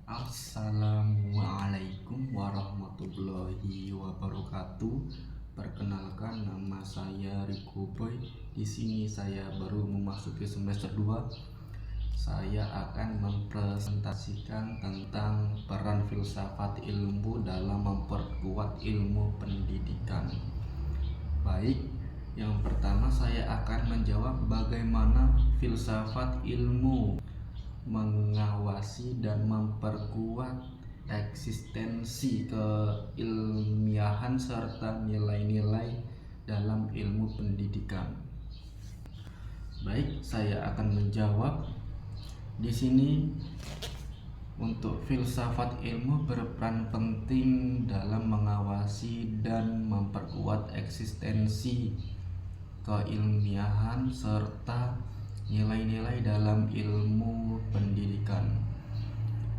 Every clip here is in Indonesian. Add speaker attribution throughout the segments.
Speaker 1: Assalamualaikum warahmatullahi wabarakatuh. Perkenalkan, nama saya Rico Boy. Di sini saya baru memasuki semester 2. Saya akan mempresentasikan tentang peran filsafat ilmu dalam memperkuat ilmu pendidikan. Baik, yang pertama saya akan menjawab bagaimana filsafat ilmu mengawasi dan memperkuat eksistensi keilmiahan serta nilai-nilai dalam ilmu pendidikan. Baik, saya akan menjawab di sini. Untuk filsafat ilmu berperan penting dalam mengawasi dan memperkuat eksistensi keilmiahan serta nilai-nilai dalam ilmu pendidikan.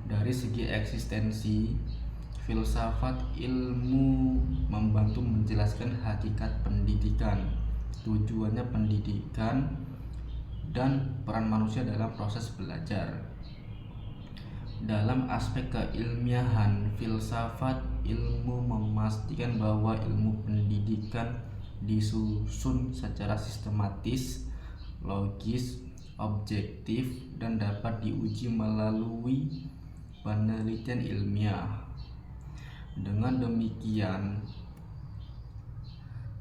Speaker 1: Dari segi eksistensi, filsafat ilmu membantu menjelaskan hakikat pendidikan, tujuannya pendidikan, dan peran manusia dalam proses belajar. Dalam aspek keilmiahan, filsafat ilmu memastikan bahwa ilmu pendidikan disusun secara sistematis, logis, objektif, dan dapat diuji melalui penelitian ilmiah. Dengan demikian,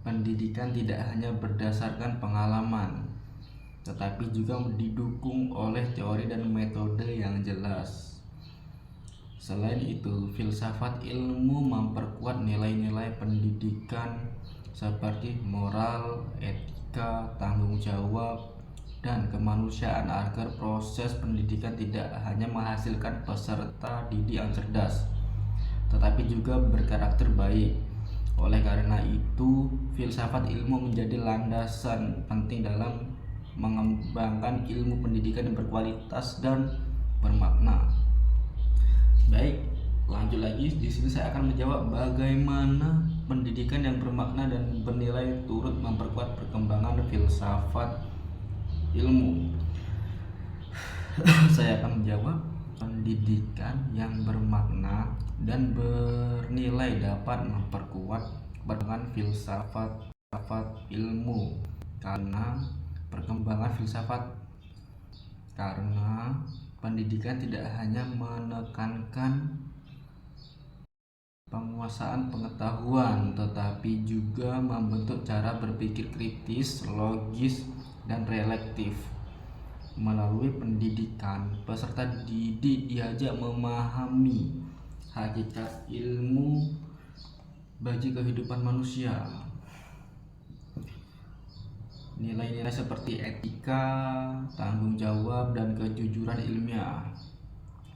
Speaker 1: pendidikan tidak hanya berdasarkan pengalaman, tetapi juga didukung oleh teori dan metode yang jelas. Selain itu, filsafat ilmu memperkuat nilai-nilai pendidikan seperti moral, etika, tanggung jawab, dan kemanusiaan agar proses pendidikan tidak hanya menghasilkan peserta didik yang cerdas, tetapi juga berkarakter baik. Oleh karena itu, filsafat ilmu menjadi landasan penting dalam mengembangkan ilmu pendidikan yang berkualitas dan bermakna. Baik, lanjut lagi. Di sini saya akan menjawab bagaimana pendidikan yang bermakna dan bernilai turut memperkuat perkembangan filsafat ilmu. Saya akan menjawab, pendidikan yang bermakna dan bernilai dapat memperkuat perkembangan filsafat ilmu karena pendidikan tidak hanya menekankan penguasaan pengetahuan, tetapi juga membentuk cara berpikir kritis, logis, dan reflektif. Melalui pendidikan, peserta didik diajak memahami hakikat ilmu bagi kehidupan manusia. Nilai-nilai seperti etika, tanggung jawab, dan kejujuran ilmiah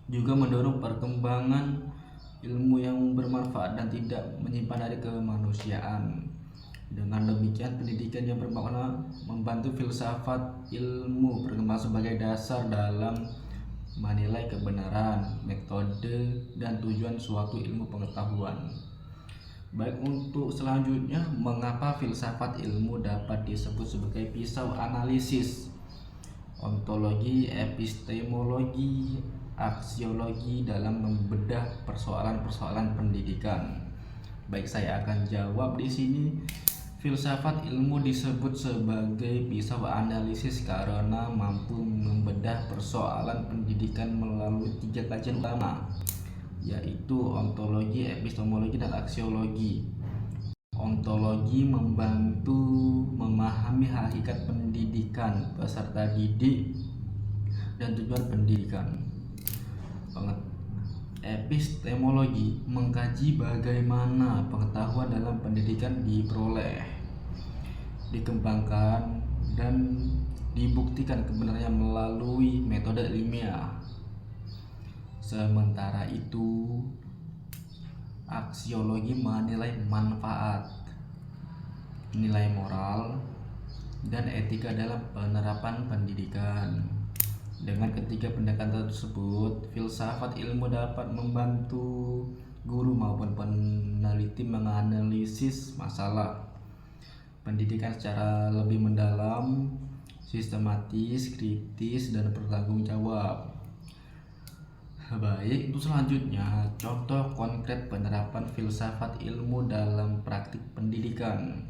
Speaker 1: juga mendorong perkembangan ilmu yang bermanfaat dan tidak menyimpan dari kemanusiaan. Dengan demikian, pendidikan yang bermakna membantu filsafat ilmu berkembang sebagai dasar dalam menilai kebenaran, metode, dan tujuan suatu ilmu pengetahuan. Baik, untuk selanjutnya, mengapa filsafat ilmu dapat disebut sebagai pisau analisis? Ontologi, epistemologi, aksiologi dalam membedah persoalan-persoalan pendidikan. Baik, saya akan jawab di sini. Filsafat ilmu disebut sebagai pisau analisis karena mampu membedah persoalan pendidikan melalui 3 kajian utama, yaitu ontologi, epistemologi, dan aksiologi. Ontologi membantu memahami hakikat pendidikan, peserta didik, dan tujuan pendidikan. Epistemologi mengkaji bagaimana pengetahuan dalam pendidikan diperoleh, dikembangkan, dan dibuktikan kebenarannya melalui metode ilmiah. Sementara itu, aksiologi menilai manfaat, nilai moral, dan etika dalam penerapan pendidikan. Dengan ketiga pendekatan tersebut, filsafat ilmu dapat membantu guru maupun peneliti menganalisis masalah pendidikan secara lebih mendalam, sistematis, kritis, dan bertanggung jawab. Baik, untuk selanjutnya, contoh konkret penerapan filsafat ilmu dalam praktik pendidikan.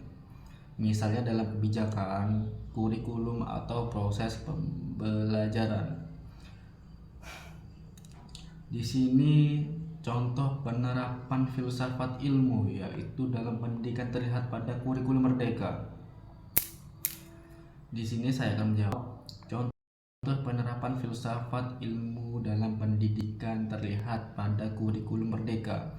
Speaker 1: Misalnya dalam kebijakan, kurikulum, atau proses pembelajaran. Di sini contoh penerapan filsafat ilmu yaitu dalam pendidikan terlihat pada kurikulum merdeka. Di sini saya akan menjawab contoh penerapan filsafat ilmu dalam pendidikan terlihat pada kurikulum merdeka.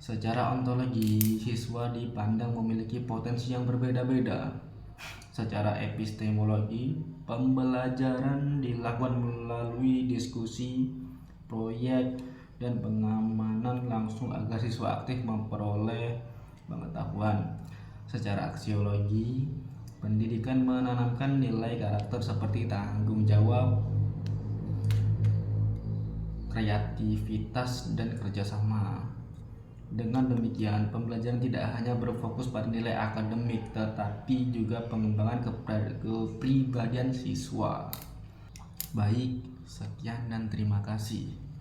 Speaker 1: Secara ontologi, siswa dipandang memiliki potensi yang berbeda-beda. Secara epistemologi, pembelajaran dilakukan melalui diskusi, proyek, dan pengamanan langsung agar siswa aktif memperoleh pengetahuan. Secara aksiologi, pendidikan menanamkan nilai karakter seperti tanggung jawab, kreativitas, dan kerjasama. Dengan demikian, pembelajaran tidak hanya berfokus pada nilai akademik, tetapi juga pengembangan kepribadian siswa. Baik, sekian dan terima kasih.